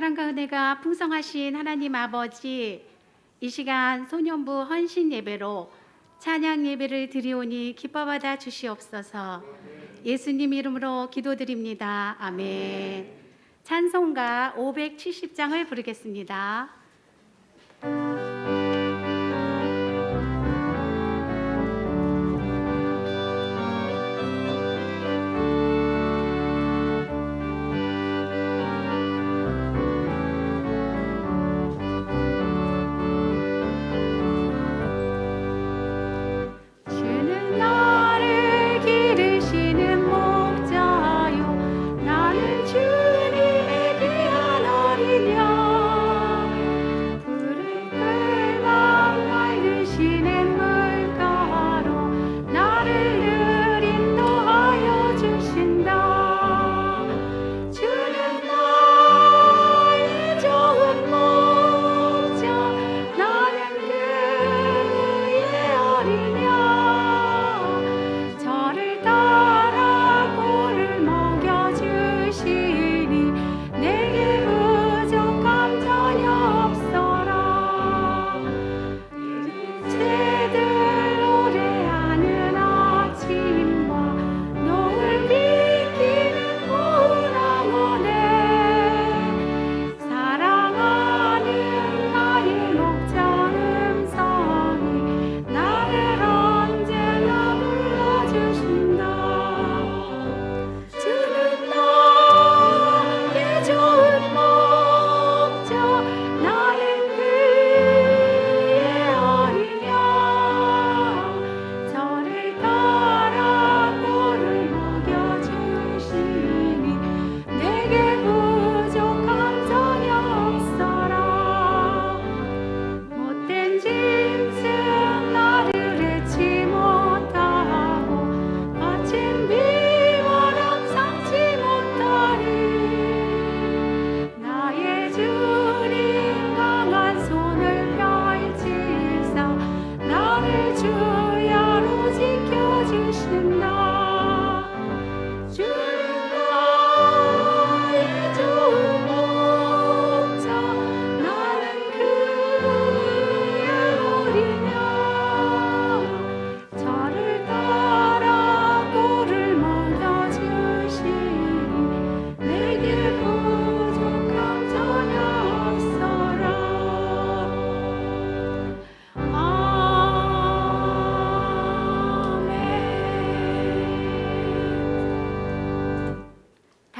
사랑과 은혜가 풍성하신 하나님 아버지, 이 시간 소년부 헌신 예배로 찬양 예배를 드리오니 기뻐받아 주시옵소서. 예수님 이름으로 기도드립니다. 아멘. 찬송가 570장을 부르겠습니다.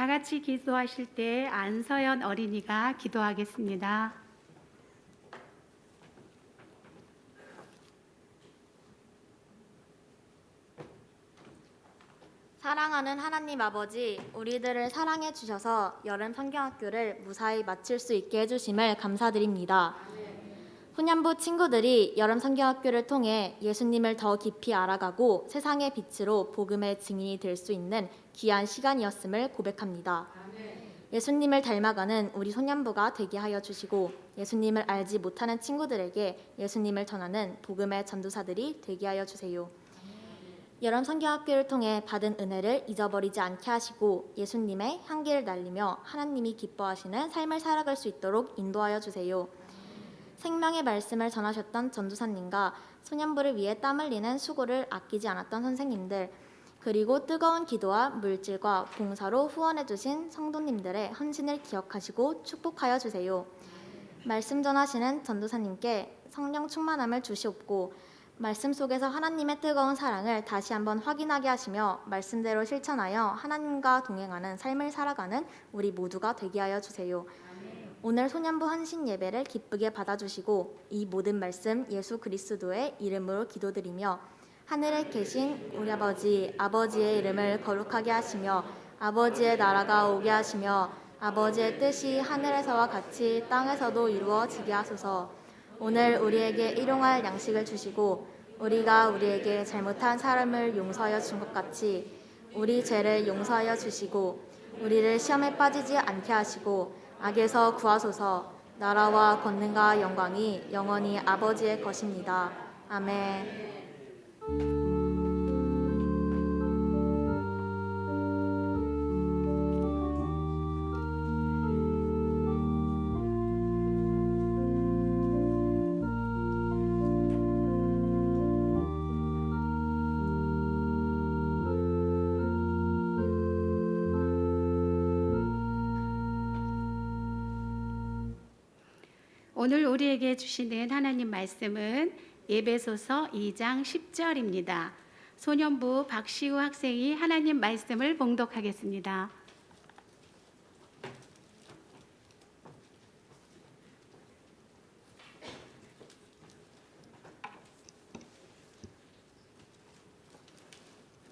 다 같이 기도하실 때 안서연 어린이가 기도하겠습니다. 사랑하는 하나님 아버지, 우리들을 사랑해 주셔서 여름 성경학교를 무사히 마칠 수 있게 해주심을 감사드립니다. 후년부 친구들이 여름 성경학교를 통해 예수님을 더 깊이 알아가고 세상의 빛으로 복음의 증인이 될 수 있는 귀한 시간이었음을 고백합니다. 예수님을 닮아가는 우리 소년부가 되게 하여 주시고 예수님을 알지 못하는 친구들에게 예수님을 전하는 복음의 전도사들이 되게 하여 주세요. 여름 성경학교를 통해 받은 은혜를 잊어버리지 않게 하시고 예수님의 향기를 날리며 하나님이 기뻐하시는 삶을 살아갈 수 있도록 인도하여 주세요. 생명의 말씀을 전하셨던 전도사님과 소년부를 위해 땀 흘리는 수고를 아끼지 않았던 선생님들, 그리고 뜨거운 기도와 물질과 봉사로 후원해 주신 성도님들의 헌신을 기억하시고 축복하여 주세요. 말씀 전하시는 전도사님께 성령 충만함을 주시옵고 말씀 속에서 하나님의 뜨거운 사랑을 다시 한번 확인하게 하시며 말씀대로 실천하여 하나님과 동행하는 삶을 살아가는 우리 모두가 되게 하여 주세요. 오늘 소년부 헌신 예배를 기쁘게 받아주시고 이 모든 말씀 예수 그리스도의 이름으로 기도드리며 하늘에 계신 우리 아버지의 이름을 거룩하게 하시며 아버지의 나라가 오게 하시며 아버지의 뜻이 하늘에서와 같이 땅에서도 이루어지게 하소서. 오늘 우리에게 일용할 양식을 주시고 우리가 우리에게 잘못한 사람을 용서하여 준 것 같이 우리 죄를 용서하여 주시고 우리를 시험에 빠지지 않게 하시고 악에서 구하소서. 나라와 권능과 영광이 영원히 아버지의 것입니다. 아멘. 오늘 우리에게 주시는 하나님 말씀은 에베소서 2장 10절입니다. 소년부 박시우 학생이 하나님 말씀을 봉독하겠습니다.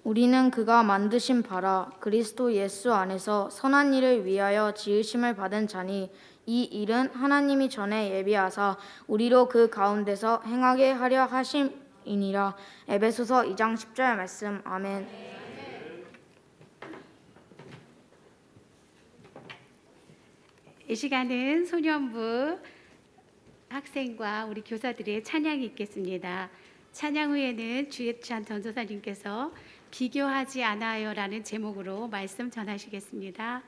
우리는 그가 만드신 바라 그리스도 예수 안에서 선한 일을 위하여 지으심을 받은 자니 이 일은 하나님이 전에 예비하사 우리로 그 가운데서 행하게 하려 하심이니라. 에베소서 2장 10절 말씀. 아멘. 이 시간은 소년부 학생과 우리 교사들의 찬양이 있겠습니다. 찬양 후에는 주예찬 전도사님께서 비교하지 않아요라는 제목으로 말씀 전하시겠습니다.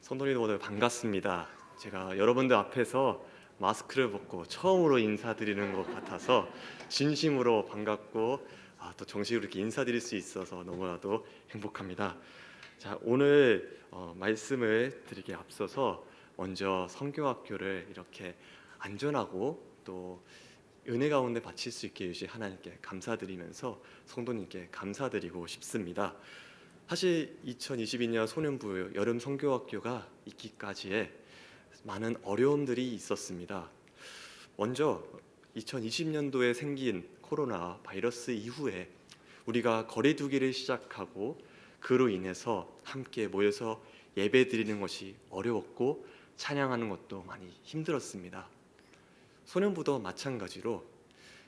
성도님 오늘 반갑습니다. 제가 여러분들 앞에서 마스크를 벗고 처음으로 인사드리는 것 같아서 진심으로 반갑고 또 정식으로 이렇게 인사드릴 수 있어서 너무나도 행복합니다. 자, 오늘 말씀을 드리기에 앞서서 먼저 성교학교를 이렇게 안전하고 또 은혜 가운데 바칠 수 있게 해주신 하나님께 감사드리면서 성도님께 감사드리고 싶습니다. 사실 2022년 소년부 여름 성교학교가 있기까지에 많은 어려움들이 있었습니다. 먼저 2020년도에 생긴 코로나 바이러스 이후에 우리가 거리두기를 시작하고 그로 인해서 함께 모여서 예배드리는 것이 어려웠고 찬양하는 것도 많이 힘들었습니다. 소년부도 마찬가지로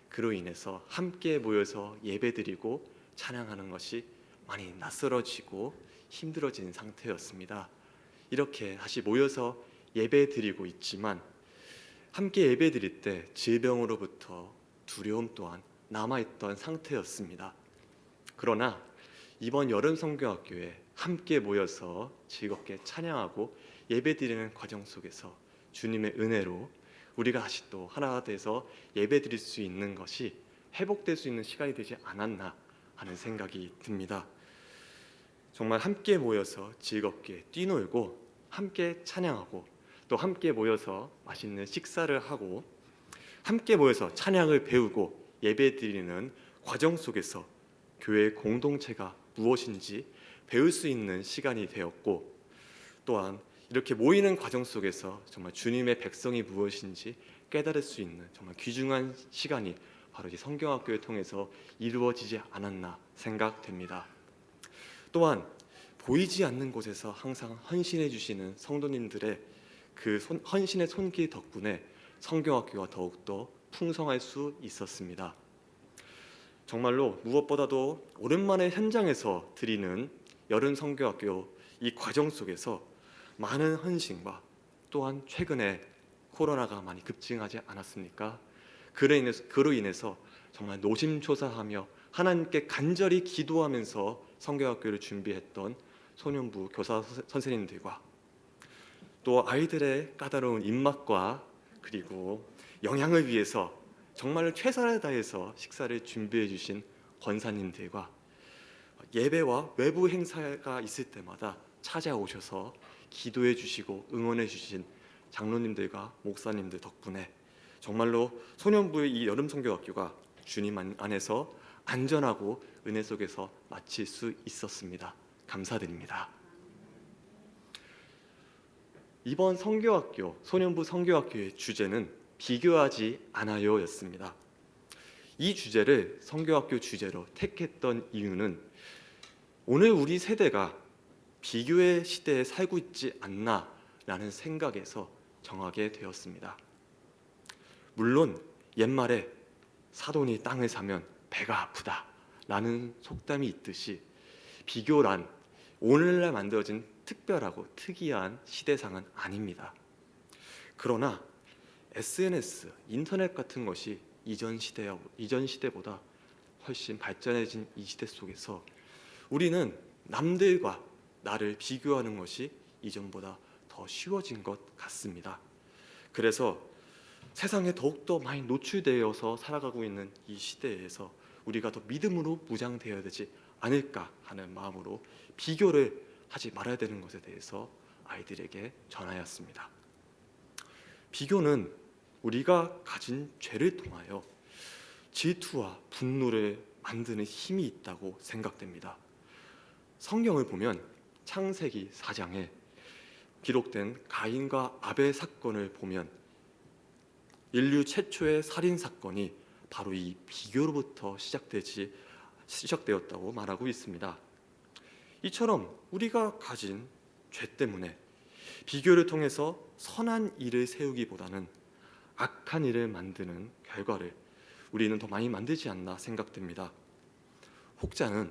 그로 인해서 함께 모여서 예배드리고 찬양하는 것이 많이 낯설어지고 힘들어진 상태였습니다. 이렇게 다시 모여서 예배드리고 있지만 함께 예배드릴 때 질병으로부터 두려움 또한 남아있던 상태였습니다. 그러나 이번 여름 성교학교에 함께 모여서 즐겁게 찬양하고 예배드리는 과정 속에서 주님의 은혜로 우리가 다시 또 하나가 돼서 예배드릴 수 있는 것이 회복될 수 있는 시간이 되지 않았나 하는 생각이 듭니다. 정말 함께 모여서 즐겁게 뛰놀고 함께 찬양하고 또 함께 모여서 맛있는 식사를 하고 함께 모여서 찬양을 배우고 예배드리는 과정 속에서 교회 공동체가 무엇인지 배울 수 있는 시간이 되었고 또한 이렇게 모이는 과정 속에서 정말 주님의 백성이 무엇인지 깨달을 수 있는 정말 귀중한 시간이 바로 이 성경학교를 통해서 이루어지지 않았나 생각됩니다. 또한 보이지 않는 곳에서 항상 헌신해 주시는 성도님들의 그 헌신의 손길 덕분에 성경학교가 더욱더 풍성할 수 있었습니다. 정말로 무엇보다도 오랜만에 현장에서 드리는 여름 성경학교 이 과정 속에서 많은 헌신과 또한 최근에 코로나가 많이 급증하지 않았습니까? 그로 인해서 정말 노심초사하며 하나님께 간절히 기도하면서 성경학교를 준비했던 소년부 교사 선생님들과 또 아이들의 까다로운 입맛과 그리고 영양을 위해서 정말 최선을 다해서 식사를 준비해 주신 권사님들과 예배와 외부 행사가 있을 때마다 찾아오셔서 기도해 주시고 응원해 주신 장로님들과 목사님들 덕분에 정말로 소년부의 이 여름 성교학교가 주님 안에서 안전하고 은혜 속에서 마칠 수 있었습니다. 감사드립니다. 이번 성교학교 소년부 성교학교의 주제는 비교하지 않아요였습니다. 이 주제를 성교학교 주제로 택했던 이유는 오늘 우리 세대가 비교의 시대에 살고 있지 않나라는 생각에서 정하게 되었습니다. 물론 옛말에 사돈이 땅을 사면 배가 아프다라는 속담이 있듯이 비교란 오늘날 만들어진 특별하고 특이한 시대상은 아닙니다. 그러나 SNS, 인터넷 같은 것이 이전 시대보다 훨씬 발전해진 이 시대 속에서 우리는 남들과 나를 비교하는 것이 이전보다 더 쉬워진 것 같습니다. 그래서 세상에 더욱더 많이 노출되어서 살아가고 있는 이 시대에서 우리가 더 믿음으로 무장되어야 되지 않을까 하는 마음으로 비교를 하지 말아야 되는 것에 대해서 아이들에게 전하였습니다. 비교는 우리가 가진 죄를 통하여 질투와 분노를 만드는 힘이 있다고 생각됩니다. 성경을 보면 창세기 4장에 기록된 가인과 아벨 사건을 보면 인류 최초의 살인 사건이 바로 이 비교로부터 시작되었다고 말하고 있습니다. 이처럼 우리가 가진 죄 때문에 비교를 통해서 선한 일을 세우기보다는 악한 일을 만드는 결과를 우리는 더 많이 만들지 않나 생각됩니다. 혹자는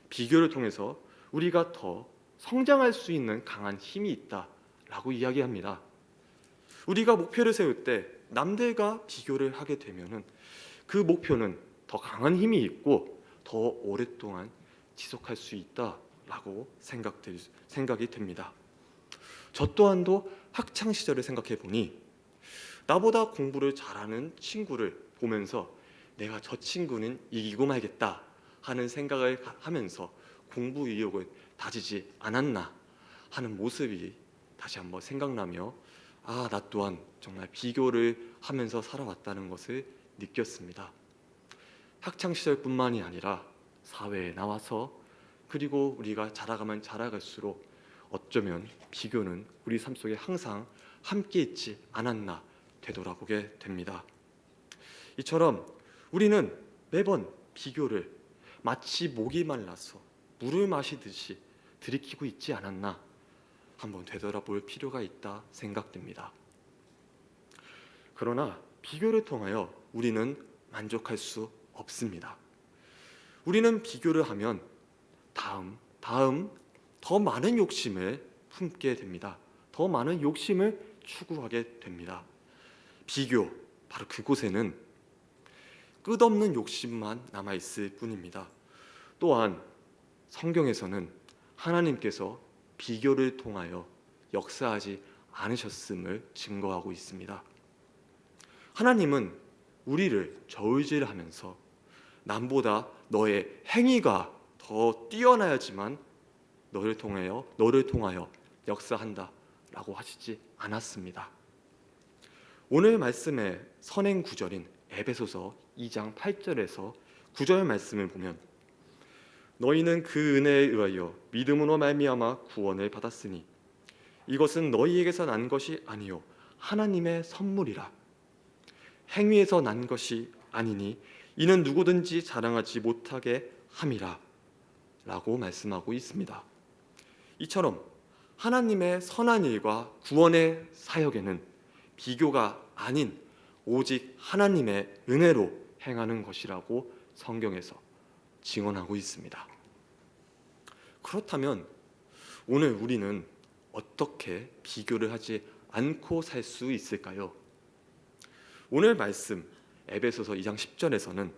비교를 통해서 우리가 더 성장할 수 있는 강한 힘이 있다라고 이야기합니다. 우리가 목표를 세울 때 남들과 비교를 하게 되면은 그 목표는 더 강한 힘이 있고 더 오랫동안 지속할 수 있다라고 생각이 됩니다. 저 또한도 학창 시절을 생각해 보니 나보다 공부를 잘하는 친구를 보면서 내가 저 친구는 이기고 말겠다 하는 생각을 하면서 공부 의욕을 다지지 않았나 하는 모습이 다시 한번 생각나며 나 또한 정말 비교를 하면서 살아왔다는 것을 느꼈습니다. 학창 시절뿐만이 아니라 사회에 나와서 그리고 우리가 자라가면 자라갈수록 어쩌면 비교는 우리 삶 속에 항상 함께 있지 않았나 되돌아보게 됩니다. 이처럼 우리는 매번 비교를 마치 목이 말라서 물을 마시듯이 들이키고 있지 않았나 한번 되돌아볼 필요가 있다 생각됩니다. 그러나 비교를 통하여 우리는 만족할 수 없습니다. 우리는 비교를 하면 다음 더 많은 욕심을 품게 됩니다. 더 많은 욕심을 추구하게 됩니다. 비교, 바로 그곳에는 끝없는 욕심만 남아있을 뿐입니다. 또한 성경에서는 하나님께서 비교를 통하여 역사하지 않으셨음을 증거하고 있습니다. 하나님은 우리를 저울질하면서 남보다 너의 행위가 더 뛰어나야지만 너를 통하여 역사한다라고 하시지 않았습니다. 오늘 말씀의 선행 구절인 에베소서 2장 8절에서 9절 말씀을 보면 너희는 그 은혜에 의하여 믿음으로 말미암아 구원을 받았으니 이것은 너희에게서 난 것이 아니요 하나님의 선물이라. 행위에서 난 것이 아니니 이는 누구든지 자랑하지 못하게 함이라 라고 말씀하고 있습니다. 이처럼 하나님의 선한 일과 구원의 사역에는 비교가 아닌 오직 하나님의 은혜로 행하는 것이라고 성경에서 증언하고 있습니다. 그렇다면 오늘 우리는 어떻게 비교를 하지 않고 살 수 있을까요? 오늘 말씀 에베소서 2장 10절에서는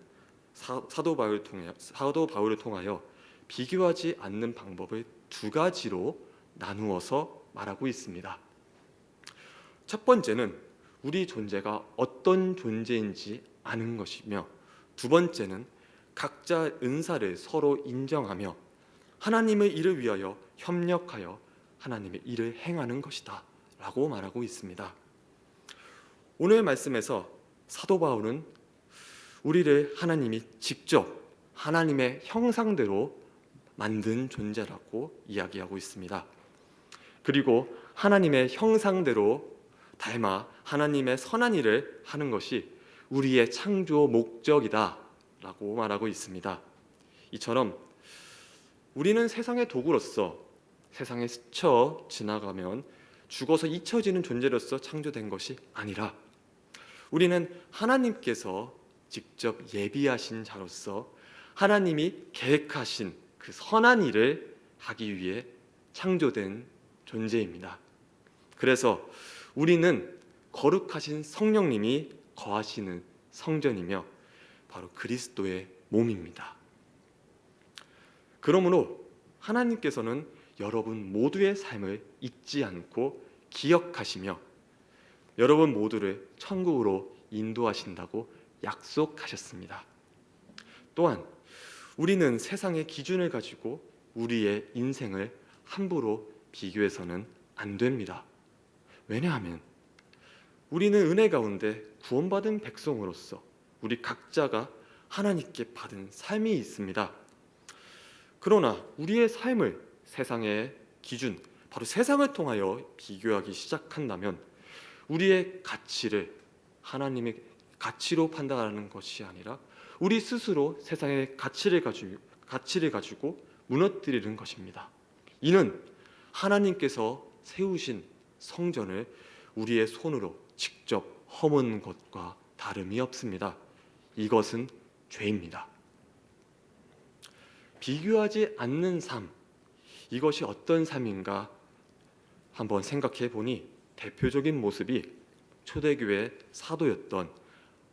사도 바울을 통하여 비교하지 않는 방법을 두 가지로 나누어서 말하고 있습니다. 첫 번째는 우리 존재가 어떤 존재인지 아는 것이며, 두 번째는 각자 은사를 서로 인정하며 하나님의 일을 위하여 협력하여 하나님의 일을 행하는 것이다 라고 말하고 있습니다. 오늘 말씀에서 사도 바울은 우리를 하나님이 직접 하나님의 형상대로 만든 존재라고 이야기하고 있습니다. 그리고 하나님의 형상대로 닮아 하나님의 선한 일을 하는 것이 우리의 창조 목적이다 라고 말하고 있습니다. 이처럼 우리는 세상의 도구로서 세상에 스쳐 지나가면 죽어서 잊혀지는 존재로서 창조된 것이 아니라 우리는 하나님께서 직접 예비하신 자로서 하나님이 계획하신 그 선한 일을 하기 위해 창조된 존재입니다. 그래서 우리는 거룩하신 성령님이 거하시는 성전이며 바로 그리스도의 몸입니다. 그러므로 하나님께서는 여러분 모두의 삶을 잊지 않고 기억하시며 여러분 모두를 천국으로 인도하신다고 약속하셨습니다. 또한 우리는 세상의 기준을 가지고 우리의 인생을 함부로 비교해서는 안 됩니다. 왜냐하면 우리는 은혜 가운데 구원받은 백성으로서 우리 각자가 하나님께 받은 삶이 있습니다. 그러나 우리의 삶을 세상의 기준, 바로 세상을 통하여 비교하기 시작한다면 우리의 가치를 하나님의 가치로 판단하는 것이 아니라 우리 스스로 세상의 가치를 가지고 무너뜨리는 것입니다. 이는 하나님께서 세우신 성전을 우리의 손으로 직접 허문 것과 다름이 없습니다. 이것은 죄입니다. 비교하지 않는 삶, 이것이 어떤 삶인가 한번 생각해 보니 대표적인 모습이 초대교회 사도였던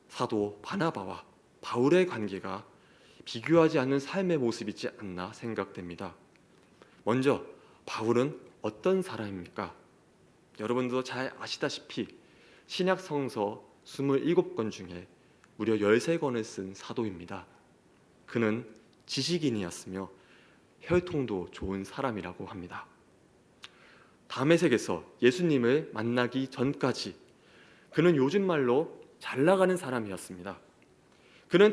사도 바나바와 바울의 관계가 비교하지 않는 삶의 모습이지 않나 생각됩니다. 먼저 바울은 어떤 사람입니까? 여러분도 잘 아시다시피 신약 성서 27권 중에 무려 13권을 쓴 사도입니다. 그는 지식인이었으며 혈통도 좋은 사람이라고 합니다. 다메섹에서 예수님을 만나기 전까지 그는 요즘 말로 잘 나가는 사람이었습니다. 그는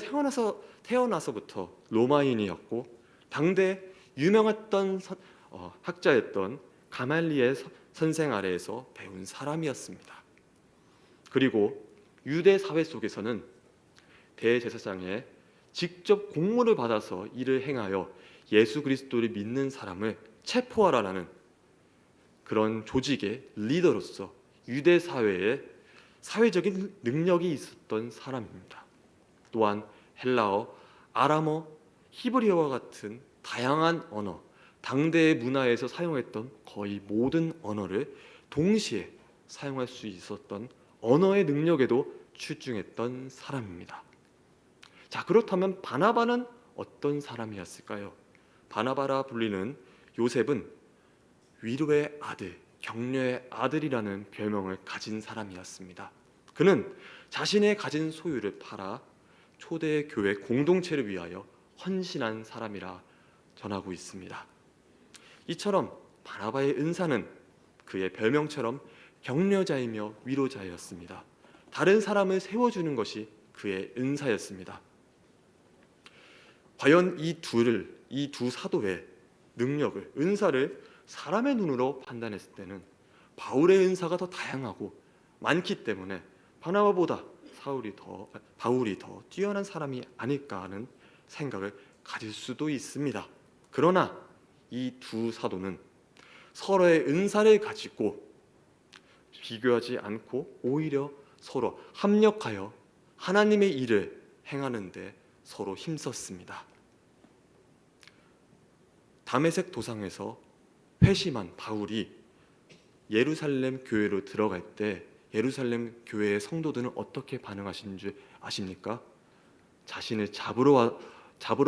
태어나서부터 로마인이었고 당대 유명했던 학자였던 가말리엘 선생 아래에서 배운 사람이었습니다. 그리고 유대 사회 속에서는 대제사장에 직접 공문을 받아서 이를 행하여 예수 그리스도를 믿는 사람을 체포하라는 그런 조직의 리더로서 유대 사회에 사회적인 능력이 있었던 사람입니다. 또한 헬라어, 아람어, 히브리어와 같은 다양한 언어, 당대의 문화에서 사용했던 거의 모든 언어를 동시에 사용할 수 있었던 언어의 능력에도 출중했던 사람입니다. 자, 그렇다면 바나바는 어떤 사람이었을까요? 바나바라 불리는 요셉은 위로의 아들, 격려의 아들이라는 별명을 가진 사람이었습니다. 그는 자신의 가진 소유를 팔아 초대 교회 공동체를 위하여 헌신한 사람이라 전하고 있습니다. 이처럼 바나바의 은사는 그의 별명처럼 격려자이며 위로자였습니다. 다른 사람을 세워주는 것이 그의 은사였습니다. 과연 이 두 사도의 능력을, 은사를 사람의 눈으로 판단했을 때는 바울의 은사가 더 다양하고 많기 때문에 바나바보다 바울이 더 뛰어난 사람이 아닐까 하는 생각을 가질 수도 있습니다. 그러나 이 두 사도는 서로의 은사를 가지고 비교하지 않고 오히려 서로 합력하여 하나님의 일을 행하는 데 서로 힘썼습니다. 다메섹 도상에서 회심한 바울이 예루살렘 교회로 들어갈 때 예루살렘 교회의 성도들은 어떻게 반응하신 줄 아십니까? 자신을 잡으러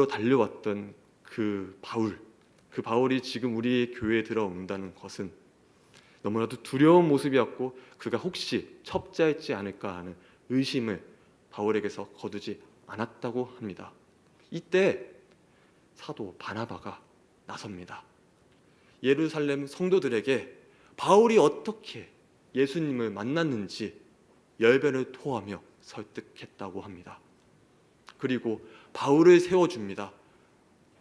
달려왔던 그 바울이 지금 우리의 교회에 들어온다는 것은 너무나도 두려운 모습이었고 그가 혹시 첩자였지 않을까 하는 의심을 바울에게서 거두지 않았다고 합니다. 이때 사도 바나바가 나섭니다. 예루살렘 성도들에게 바울이 어떻게 예수님을 만났는지 열변을 토하며 설득했다고 합니다. 그리고 바울을 세워줍니다.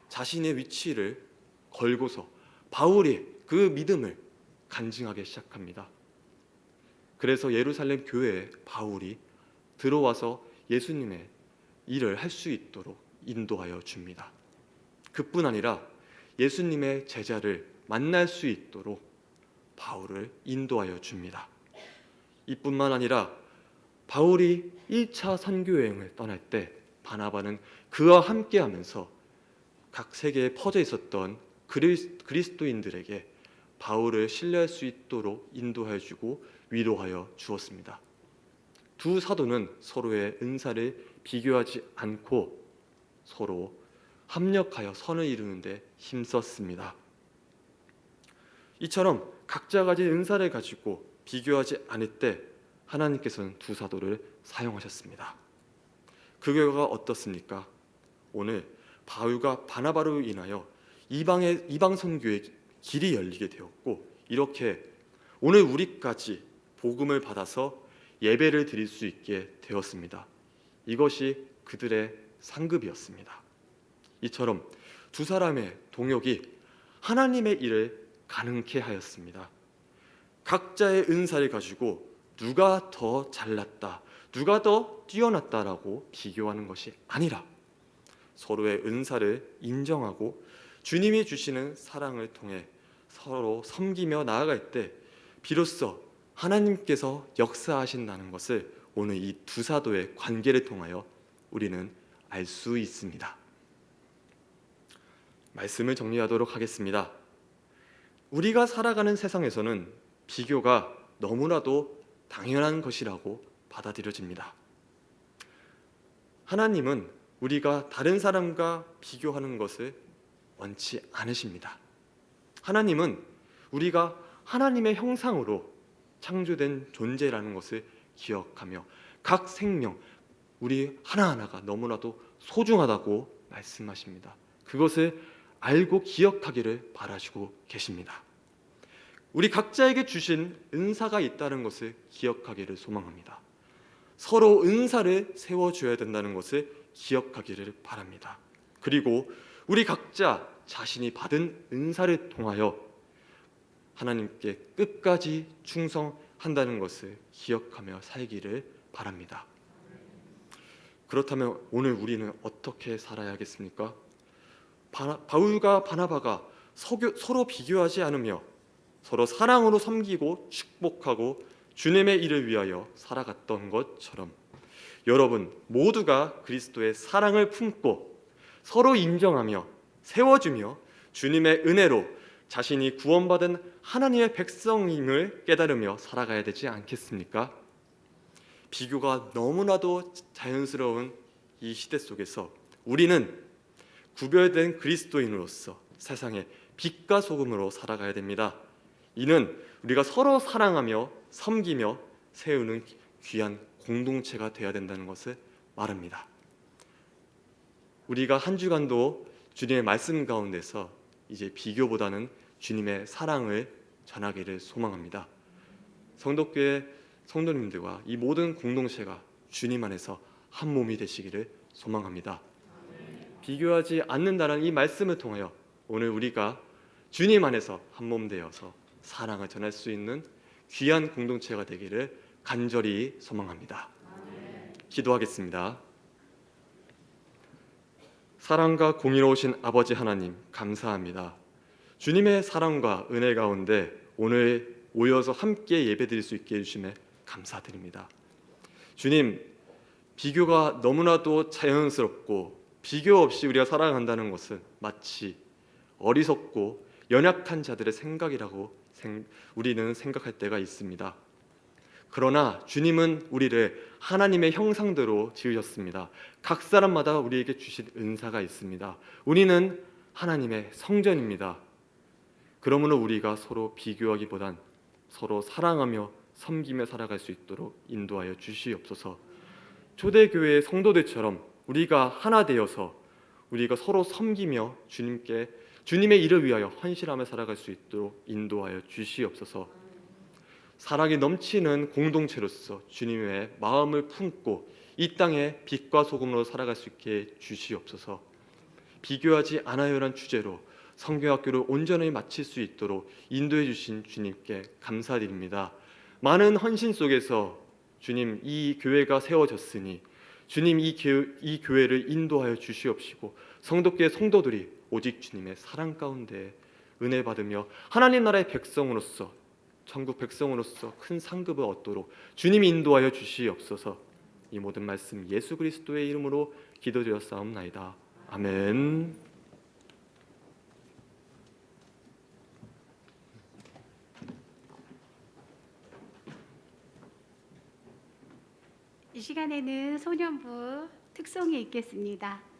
자신의 위치를 걸고서 바울이 그 믿음을 간증하기 시작합니다. 그래서 예루살렘 교회에 바울이 들어와서 예수님의 일을 할 수 있도록 인도하여 줍니다. 그뿐 아니라 예수님의 제자를 만날 수 있도록 바울을 인도하여 줍니다. 이뿐만 아니라 바울이 1차 선교 여행을 떠날 때 바나바는 그와 함께하면서 각 세계에 퍼져 있었던 그리스도인들에게 바울을 신뢰할 수 있도록 인도해 주고 위로하여 주었습니다. 두 사도는 서로의 은사를 비교하지 않고 서로 합력하여 선을 이루는 데 힘썼습니다. 이처럼 각자 가진 은사를 가지고 비교하지 않을 때 하나님께서는 두 사도를 사용하셨습니다. 그 결과가 어떻습니까? 오늘 바울과 바나바로 인하여 이방 선교의 길이 열리게 되었고 이렇게 오늘 우리까지 복음을 받아서 예배를 드릴 수 있게 되었습니다. 이것이 그들의 상급이었습니다. 이처럼 두 사람의 동역이 하나님의 일을 가능케 하였습니다. 각자의 은사를 가지고 누가 더 잘났다, 누가 더 뛰어났다라고 비교하는 것이 아니라 서로의 은사를 인정하고 주님이 주시는 사랑을 통해 서로 섬기며 나아갈 때 비로소 하나님께서 역사하신다는 것을 오늘 이 두 사도의 관계를 통하여 우리는 알 수 있습니다. 말씀을 정리하도록 하겠습니다. 우리가 살아가는 세상에서는 비교가 너무나도 당연한 것이라고 받아들여집니다. 하나님은 우리가 다른 사람과 비교하는 것을 원치 않으십니다. 하나님은 우리가 하나님의 형상으로 창조된 존재라는 것을 기억하며 각 생명, 우리 하나하나가 너무나도 소중하다고 말씀하십니다. 그것을 알고 기억하기를 바라시고 계십니다. 우리 각자에게 주신 은사가 있다는 것을 기억하기를 소망합니다. 서로 은사를 세워줘야 된다는 것을 기억하기를 바랍니다. 그리고 우리 각자 자신이 받은 은사를 통하여 하나님께 끝까지 충성한다는 것을 기억하며 살기를 바랍니다. 그렇다면 오늘 우리는 어떻게 살아야겠습니까? 바울과 바나바가 서로 비교하지 않으며 서로 사랑으로 섬기고 축복하고 주님의 일을 위하여 살아갔던 것처럼 여러분 모두가 그리스도의 사랑을 품고 서로 인정하며 세워주며 주님의 은혜로 자신이 구원받은 하나님의 백성임을 깨달으며 살아가야 되지 않겠습니까? 비교가 너무나도 자연스러운 이 시대 속에서 우리는 구별된 그리스도인으로서 세상의 빛과 소금으로 살아가야 됩니다. 이는 우리가 서로 사랑하며 섬기며 세우는 귀한 공동체가 되어야 된다는 것을 말합니다. 우리가 한 주간도 주님의 말씀 가운데서 이제 비교보다는 주님의 사랑을 전하기를 소망합니다. 성도교회 성도님들과 이 모든 공동체가 주님 안에서 한 몸이 되시기를 소망합니다. 비교하지 않는다는 이 말씀을 통하여 오늘 우리가 주님 안에서 한 몸 되어서 사랑을 전할 수 있는 귀한 공동체가 되기를 간절히 소망합니다. 기도하겠습니다. 사랑과 공의로우신 아버지 하나님 감사합니다. 주님의 사랑과 은혜 가운데 오늘 모여서 함께 예배드릴 수 있게 해주심에 감사드립니다. 주님, 비교가 너무나도 자연스럽고 비교 없이 우리가 살아간다는 것은 마치 어리석고 연약한 자들의 생각이라고 우리는 생각할 때가 있습니다. 그러나 주님은 우리를 하나님의 형상대로 지으셨습니다. 각 사람마다 우리에게 주신 은사가 있습니다. 우리는 하나님의 성전입니다. 그러므로 우리가 서로 비교하기보단 서로 사랑하며 섬기며 살아갈 수 있도록 인도하여 주시옵소서. 초대교회의 성도들처럼 우리가 하나 되어서 우리가 서로 섬기며 주님의 일을 위하여 헌신하며 살아갈 수 있도록 인도하여 주시옵소서. 사랑이 넘치는 공동체로서 주님의 마음을 품고 이 땅에 빛과 소금으로 살아갈 수 있게 주시옵소서. 비교하지 않아요란 주제로 성경학교를 온전히 마칠 수 있도록 인도해 주신 주님께 감사드립니다. 많은 헌신 속에서 주님 이 교회가 세워졌으니 주님 이 교회를 인도하여 주시옵시고 성도교회 성도들이 오직 주님의 사랑 가운데 은혜 받으며 하나님 나라의 백성으로서 천국 백성으로서 큰 상급을 얻도록 주님이 인도하여 주시옵소서. 이 모든 말씀 예수 그리스도의 이름으로 기도드렸사옵나이다. 아멘. 이 시간에는 소년부 특송이 있겠습니다.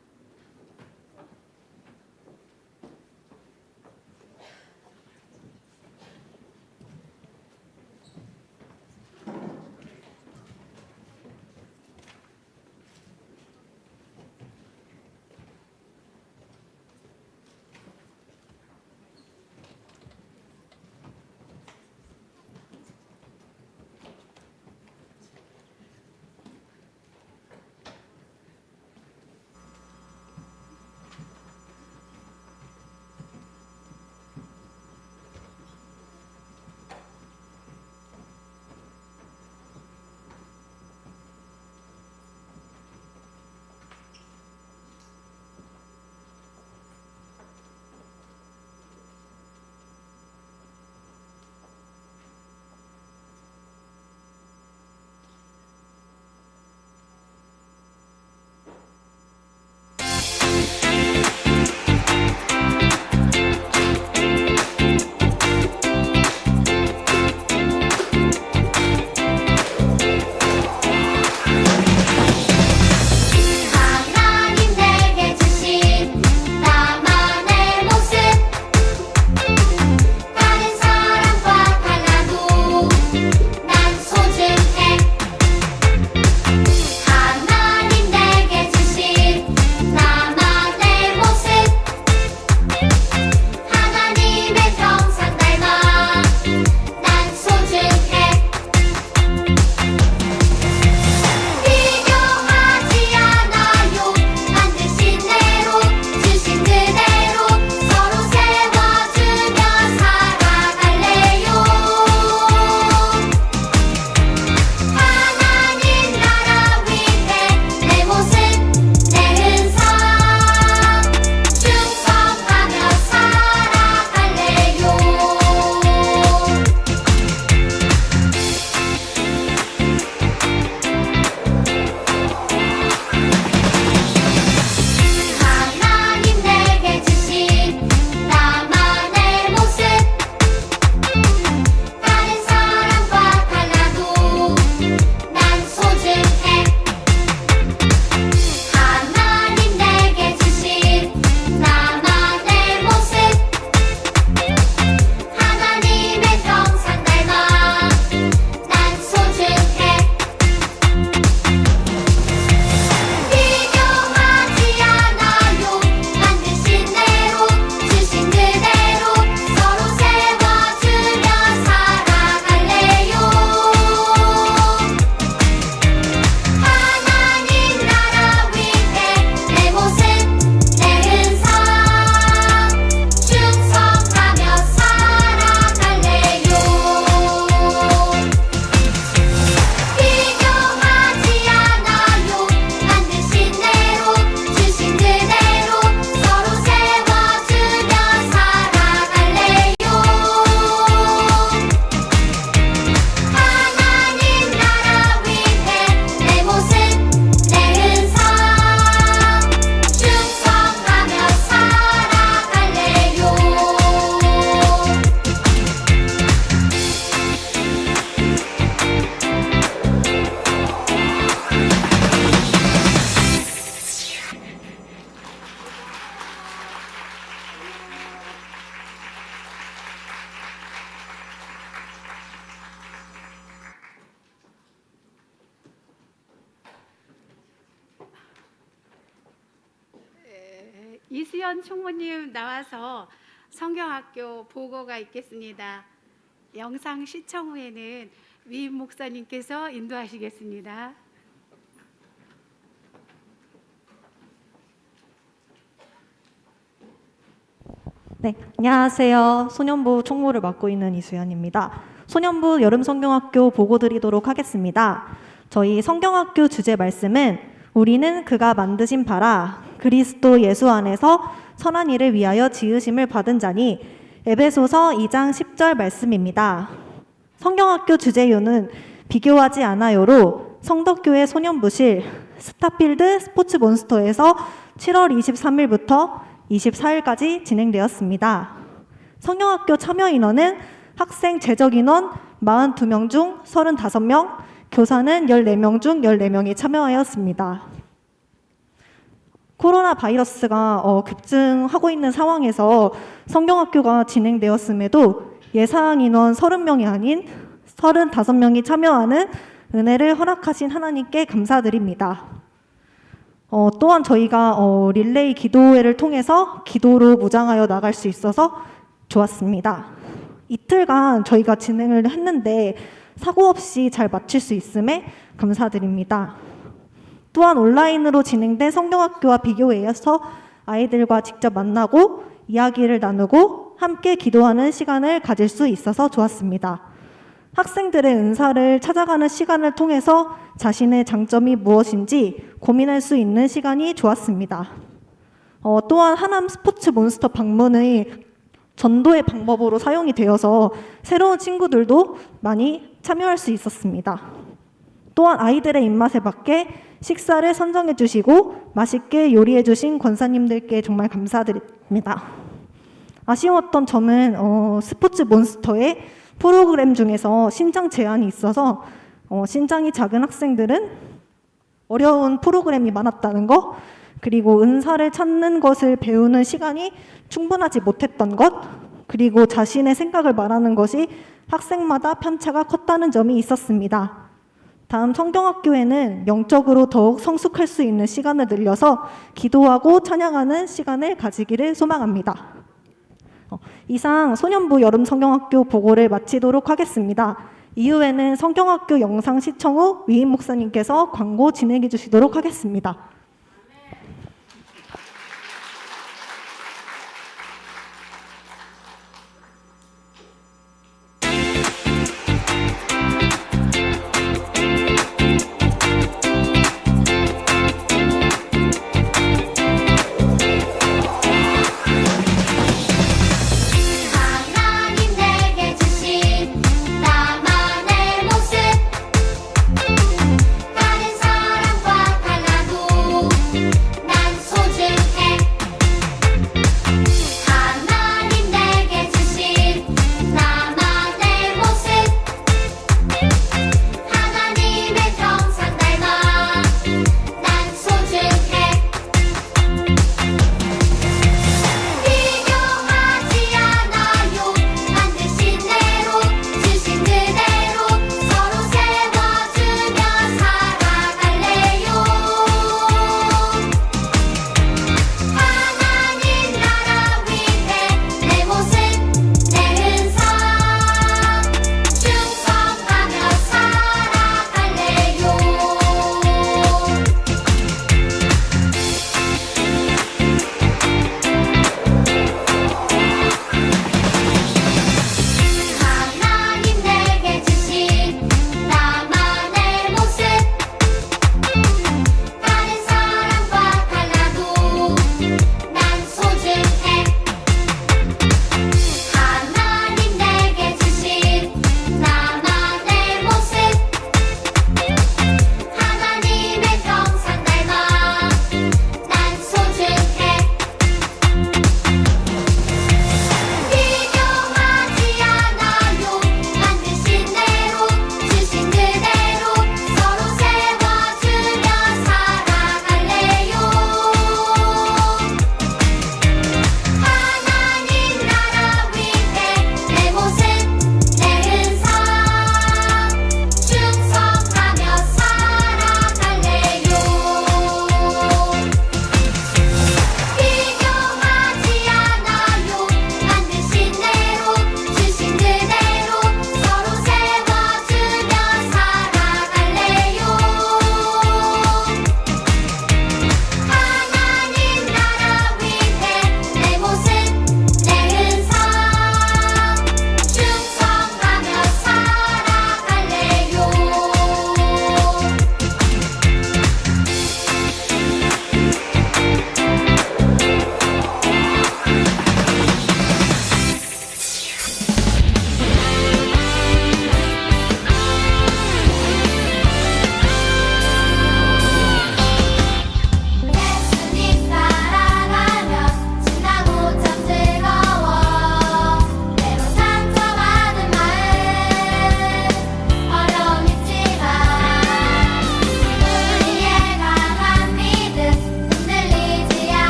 이수연 총무님 나와서 성경학교 보고가 있겠습니다. 영상 시청 후에는 위임 목사님께서 인도하시겠습니다. 네, 안녕하세요. 소년부 총무를 맡고 있는 이수연입니다. 소년부 여름성경학교 보고 드리도록 하겠습니다. 저희 성경학교 주제 말씀은 우리는 그가 만드신 바라 그리스도 예수 안에서 선한 일을 위하여 지으심을 받은 자니 에베소서 2장 10절 말씀입니다. 성경학교 주제요는 비교하지 않아요로 성덕교회 소년부실 스타필드 스포츠몬스터에서 7월 23일부터 24일까지 진행되었습니다. 성경학교 참여 인원은 학생 재적 인원 42명 중 35명, 교사는 14명 중 14명이 참여하였습니다. 코로나 바이러스가 급증하고 있는 상황에서 성경학교가 진행되었음에도 예상 인원 30명이 아닌 35명이 참여하는 은혜를 허락하신 하나님께 감사드립니다. 또한 저희가 릴레이 기도회를 통해서 기도로 무장하여 나갈 수 있어서 좋았습니다. 이틀간 저희가 진행을 했는데 사고 없이 잘 마칠 수 있음에 감사드립니다. 또한 온라인으로 진행된 성경학교와 비교회에서 아이들과 직접 만나고 이야기를 나누고 함께 기도하는 시간을 가질 수 있어서 좋았습니다. 학생들의 은사를 찾아가는 시간을 통해서 자신의 장점이 무엇인지 고민할 수 있는 시간이 좋았습니다. 또한 하남 스포츠 몬스터 방문의 전도의 방법으로 사용이 되어서 새로운 친구들도 많이 참여할 수 있었습니다. 또한 아이들의 입맛에 맞게 식사를 선정해 주시고 맛있게 요리해 주신 권사님들께 정말 감사드립니다. 아쉬웠던 점은 스포츠 몬스터의 프로그램 중에서 신장 제한이 있어서 신장이 작은 학생들은 어려운 프로그램이 많았다는 거, 그리고 은사를 찾는 것을 배우는 시간이 충분하지 못했던 것, 그리고 자신의 생각을 말하는 것이 학생마다 편차가 컸다는 점이 있었습니다. 다음 성경학교에는 영적으로 더욱 성숙할 수 있는 시간을 늘려서 기도하고 찬양하는 시간을 가지기를 소망합니다. 이상 소년부 여름성경학교 보고를 마치도록 하겠습니다. 이후에는 성경학교 영상 시청 후 위임 목사님께서 광고 진행해 주시도록 하겠습니다. 하나님 내게 주신 나만의 모습 다른 사람과 달라도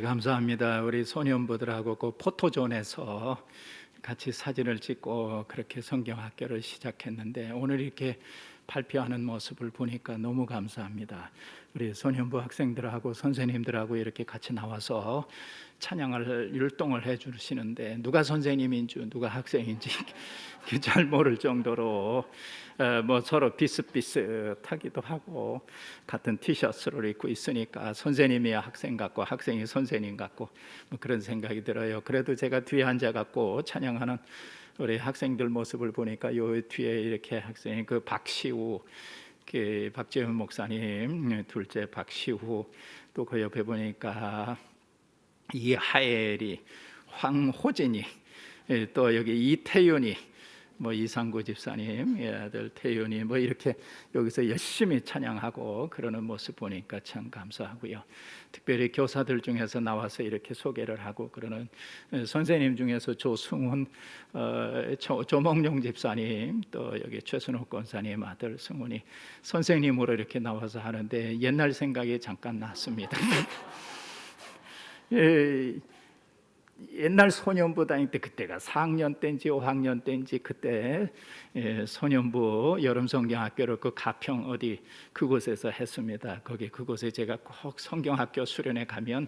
감사합니다. 우리 소년부들하고 그 포토존에서 같이 사진을 찍고 그렇게 성경학교를 시작했는데 오늘 이렇게 발표하는 모습을 보니까 너무 감사합니다. 우리 소년부 학생들하고 선생님들하고 이렇게 같이 나와서 찬양을 율동을 해주시는데 누가 선생님인지 누가 학생인지 잘 모를 정도로 뭐 서로 비슷비슷하기도 하고 같은 티셔츠를 입고 있으니까 선생님이 학생 같고 학생이 선생님 같고 뭐 그런 생각이 들어요. 그래도 제가 뒤에 앉아갖고 찬양하는 우리 학생들 모습을 보니까 요 뒤에 이렇게 학생이 그 박시우 그 박재훈 목사님 둘째 박시우 또 그 옆에 보니까 이하엘이 황호진이 또 여기 이태윤이 뭐 이상구 집사님 아들 태윤이 뭐 이렇게 여기서 열심히 찬양하고 그러는 모습 보니까 참 감사하고요. 특별히 교사들 중에서 나와서 이렇게 소개를 하고 그러는 선생님 중에서 조승훈 조몽룡 집사님 또 여기 최순옥 권사님 아들 승훈이 선생님으로 이렇게 나와서 하는데 옛날 생각이 잠깐 났습니다. 옛날 소년부 다닐 때 그때가 4학년 때인지 5학년 때인지 그때 소년부 여름성경학교를 그 가평 어디 그곳에서 했습니다. 그곳에 제가 꼭 성경학교 수련회 가면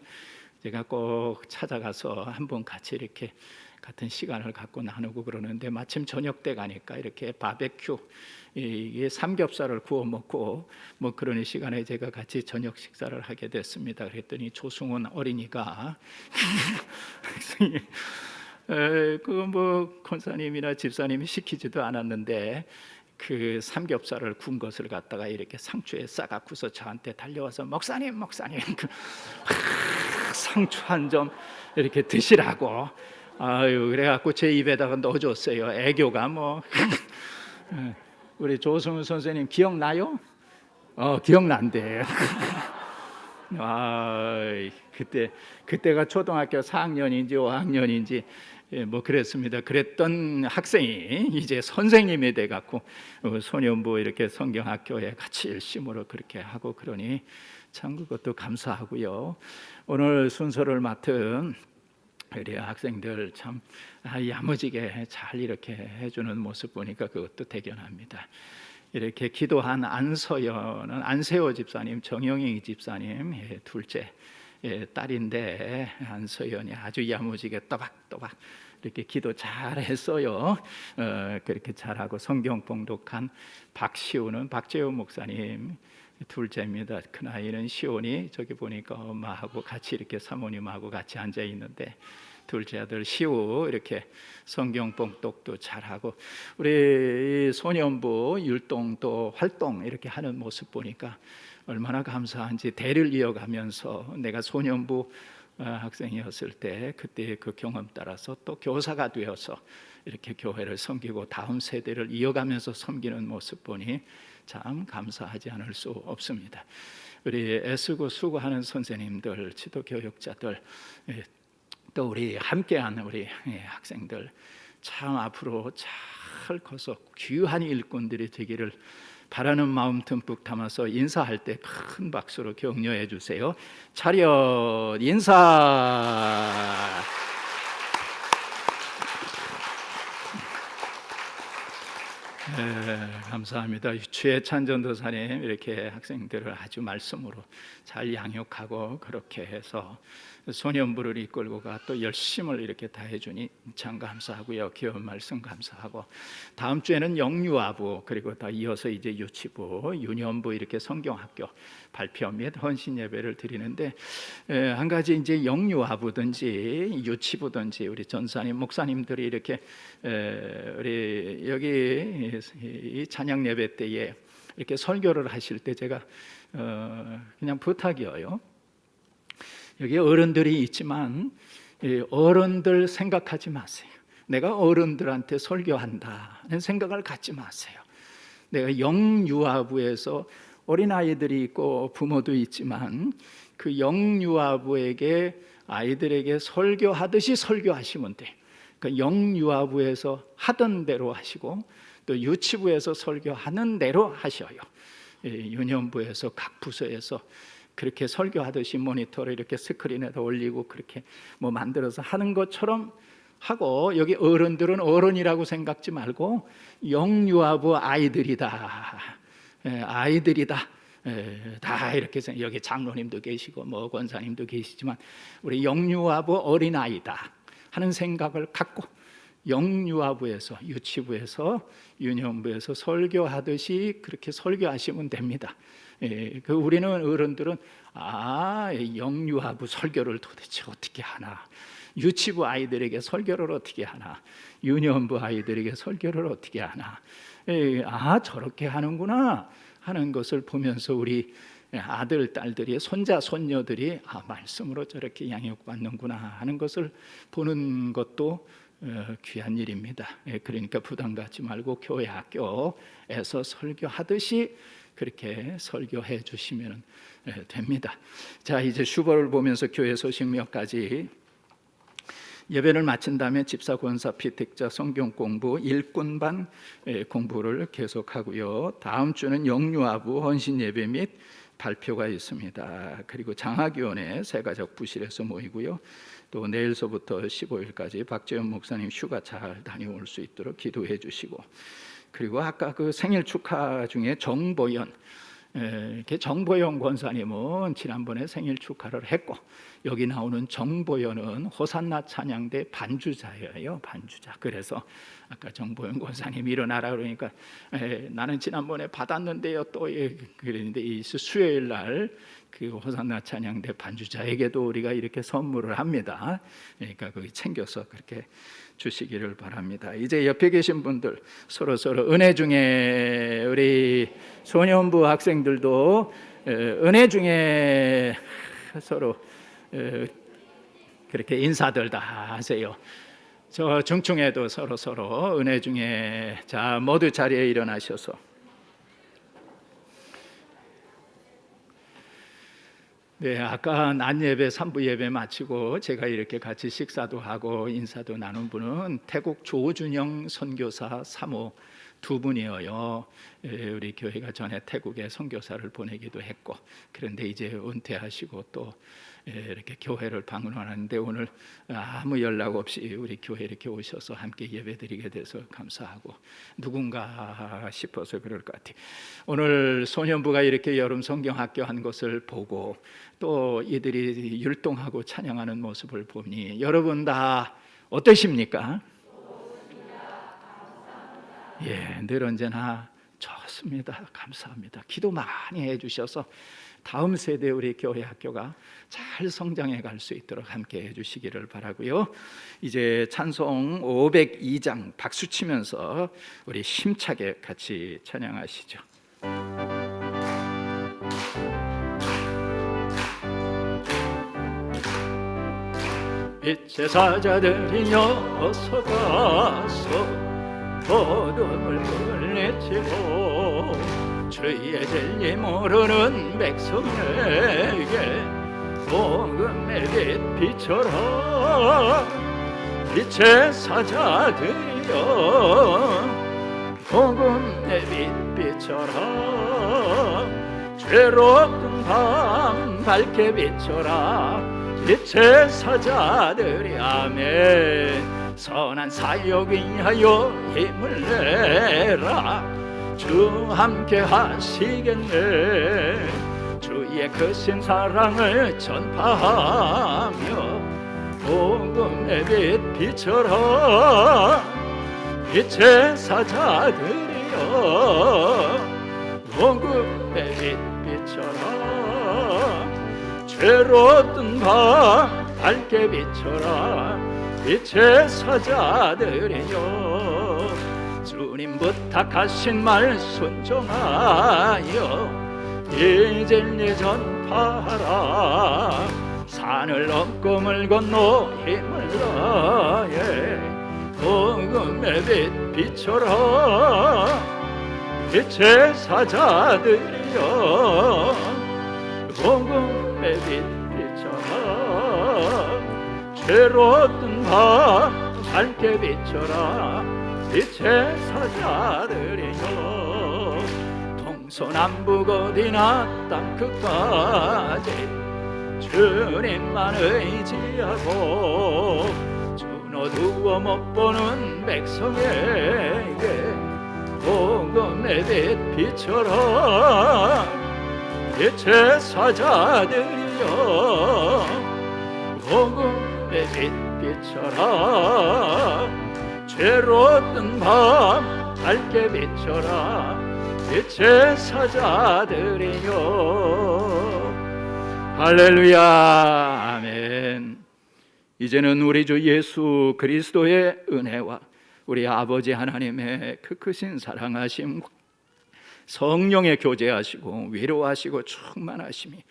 제가 꼭 찾아가서 한번 같이 이렇게 같은 시간을 갖고 나누고 그러는데 마침 저녁 때 가니까 이렇게 바베큐 이게 삼겹살을 구워 먹고 뭐 그런 시간에 제가 같이 저녁 식사를 하게 됐습니다. 그랬더니 조승훈 어린이가 그 뭐 권사님이나 집사님이 시키지도 않았는데 그 삼겹살을 구운 것을 갖다가 이렇게 상추에 싸갖고서 저한테 달려와서 목사님 그 상추 한 점 이렇게 드시라고 아유 그래갖고 제 입에다가 넣어줬어요. 애교가 뭐 우리 조승우 선생님 기억나요? 기억난대. 그때가 초등학교 4학년인지 5학년인지 뭐 그랬습니다. 그랬던 학생이 이제 선생님이 돼 갖고 소년부 이렇게 성경학교에 같이 열심으로 그렇게 하고 그러니 참 그것도 감사하고요. 오늘 순서를 맡은 우리 학생들 참 야무지게 잘 이렇게 해주는 모습 보니까 그것도 대견합니다. 이렇게 기도한 안서연은 안세호 집사님, 정영희 집사님 둘째 딸인데 안서연이 아주 야무지게 또박또박 이렇게 기도 잘했어요. 그렇게 잘하고 성경 봉독한 박시우는 박재훈 목사님 둘째입니다. 큰 아이는 시온이 저기 보니까 엄마하고 같이 이렇게 사모님하고 같이 앉아 있는데 둘째 아들 시우 이렇게 성경 봉독도 잘하고 우리 소년부 율동도 활동 이렇게 하는 모습 보니까 얼마나 감사한지 대를 이어가면서 내가 소년부 학생이었을 때 그때 그 경험 따라서 또 교사가 되어서 이렇게 교회를 섬기고 다음 세대를 이어가면서 섬기는 모습 보니 참 감사하지 않을 수 없습니다. 우리 애쓰고 수고하는 선생님들, 지도교육자들, 또 우리 함께한 우리 학생들 참 앞으로 잘 커서 귀한 일꾼들이 되기를 바라는 마음 듬뿍 담아서 인사할 때 큰 박수로 격려해 주세요. 차렷 인사. 감사합니다. 최찬 전도사님 이렇게 학생들을 아주 말씀으로 잘 양육하고 그렇게 해서 소년부를 이끌고가 또 열심을 이렇게 다해주니 참 감사하고요. 귀여운 말씀 감사하고 다음 주에는 영유아부 그리고 더 이어서 이제 유치부, 유년부 이렇게 성경학교 발표 및 헌신 예배를 드리는데 한 가지 이제 영유아부든지 유치부든지 우리 전사님 목사님들이 이렇게 우리 여기 이 찬양 예배 때에 이렇게 설교를 하실 때 제가 그냥 부탁이에요. 여기 어른들이 있지만 어른들 생각하지 마세요. 내가 어른들한테 설교한다는 생각을 갖지 마세요. 내가 영유아부에서 어린아이들이 있고 부모도 있지만 그 영유아부에게 아이들에게 설교하듯이 설교하시면 돼요. 그러니까 영유아부에서 하던 대로 하시고 또 유치부에서 설교하는 대로 하셔요. 유년부에서 각 부서에서 그렇게 설교하듯이 모니터를 이렇게 스크린에다 올리고 그렇게 뭐 만들어서 하는 것처럼 하고, 여기 어른들은 어른이라고 생각지 말고 영유아부 아이들이다, 아이들이다, 다 이렇게 여기 장로님도 계시고 뭐 권사님도 계시지만 우리 영유아부 어린아이다 하는 생각을 갖고 영유아부에서, 유치부에서, 유년부에서 설교하듯이 그렇게 설교하시면 됩니다. 그 우리는 어른들은 영유아부 설교를 도대체 어떻게 하나, 유치부 아이들에게 설교를 어떻게 하나, 유년부 아이들에게 설교를 어떻게 하나, 저렇게 하는구나 하는 것을 보면서 우리 아들, 딸들이, 손자, 손녀들이 말씀으로 저렇게 양육받는구나 하는 것을 보는 것도 귀한 일입니다. 그러니까 부담 갖지 말고 교회, 학교에서 설교하듯이 그렇게 설교해 주시면 됩니다. 자, 이제 슈버를 보면서 교회 소식 몇 가지. 예배를 마친 다음에 집사, 권사, 피택자, 성경 공부, 일꾼반 공부를 계속하고요. 다음 주는 영유아부 헌신 예배 및 발표가 있습니다. 그리고 장학위원회 새가족 부실에서 모이고요. 또 내일서부터 15일까지 박재현 목사님 휴가 잘 다녀올 수 있도록 기도해 주시고, 그리고 아까 그 생일 축하 중에 정보연, 이렇게 정보연 권사님은 지난번에 생일 축하를 했고, 여기 나오는 정보연은 호산나 찬양대 반주자예요. 반주자. 그래서 아까 정보연 권사님 일어나라 그러니까 나는 지난번에 받았는데요 또 그랬는데, 이 수요일 날 그 호산나 찬양대 반주자에게도 우리가 이렇게 선물을 합니다. 그러니까 거기 챙겨서 그렇게 주시기를 바랍니다. 이제 옆에 계신 분들 서로 은혜 중에, 우리 소년부 학생들도 은혜 중에 서로 그렇게 인사들 다 하세요. 저 중층에도 서로 은혜 중에. 자, 모두 자리에 일어나셔서. 네, 아까 낮 예배, 3부 예배 마치고 제가 이렇게 같이 식사도 하고 인사도 나눈 분은 태국 조준영 선교사 3호 두 분이에요. 우리 교회가 전에 태국에 선교사를 보내기도 했고, 그런데 이제 은퇴하시고 또 이렇게 교회를 방문하는데 오늘 아무 연락 없이 우리 교회 이렇게 오셔서 함께 예배드리게 돼서 감사하고, 누군가 싶어서 그럴 것 같아요. 오늘 소년부가 이렇게 여름 성경학교 한 것을 보고 또 이들이 율동하고 찬양하는 모습을 보니 여러분 다 어떠십니까? 예, 늘 언제나 좋습니다. 감사합니다. 기도 많이 해주셔서 다음 세대 우리 교회 학교가 잘 성장해 갈 수 있도록 함께 해주시기를 바라고요. 이제 찬송 502장 박수 치면서 우리 힘차게 같이 찬양하시죠. 빛의 사자들이여 어서 가서 어둠을 물리치고 주의 진리 모르는 백성에게 복음의 빛 비춰라. 빛의 사자들이여 복음의 빛 비춰라. 죄롭던 밤 밝게 비춰라. 빛의 사자들이 아멘. 선한 사역 위하여 힘을 내라. 주 함께 하시겠네. 주의 크신 사랑을 전파하며 복음의 빛 비춰라. 빛의 사자들이여 복음의 빛 비춰라. 죄로웠던 밤 밝게 비춰라. 빛의 사자들이여 주님 부탁하신 말 순종하여 이 진리 전파하라. 산을 넘고 물 건너 힘을 다해 복음의 빛 비춰라. 빛의 사자들이여 복음의 빛 비춰라. 죄로웠던 밤 밝게 비춰라. 빛의 사자들이여 서남북 어디나 땅 끝까지 주님만 의지하고 준 어두워 못 보는 백성에게 복음의 빛 비춰라. 빛의 사자들이여 복음의 빛 비춰라. 죄로 뜬 밤 밝게 비춰라. 빛의 사자들이여. 할렐루야. 아멘. 이제는 우리 주 예수 그리스도의 은혜와 우리 아버지 하나님의 그 크신 사랑하심, 성령의 교제하시고 위로하시고 충만하심이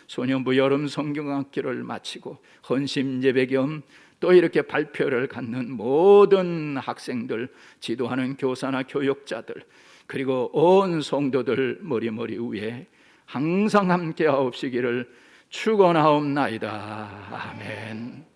소년부 여름 성경학교를 마치고 헌심 예배 겸 또 이렇게 발표를 갖는 모든 학생들, 지도하는 교사나 교육자들, 그리고 온 성도들 머리 위에 항상 함께 하옵시기를 축원하옵나이다. 아멘.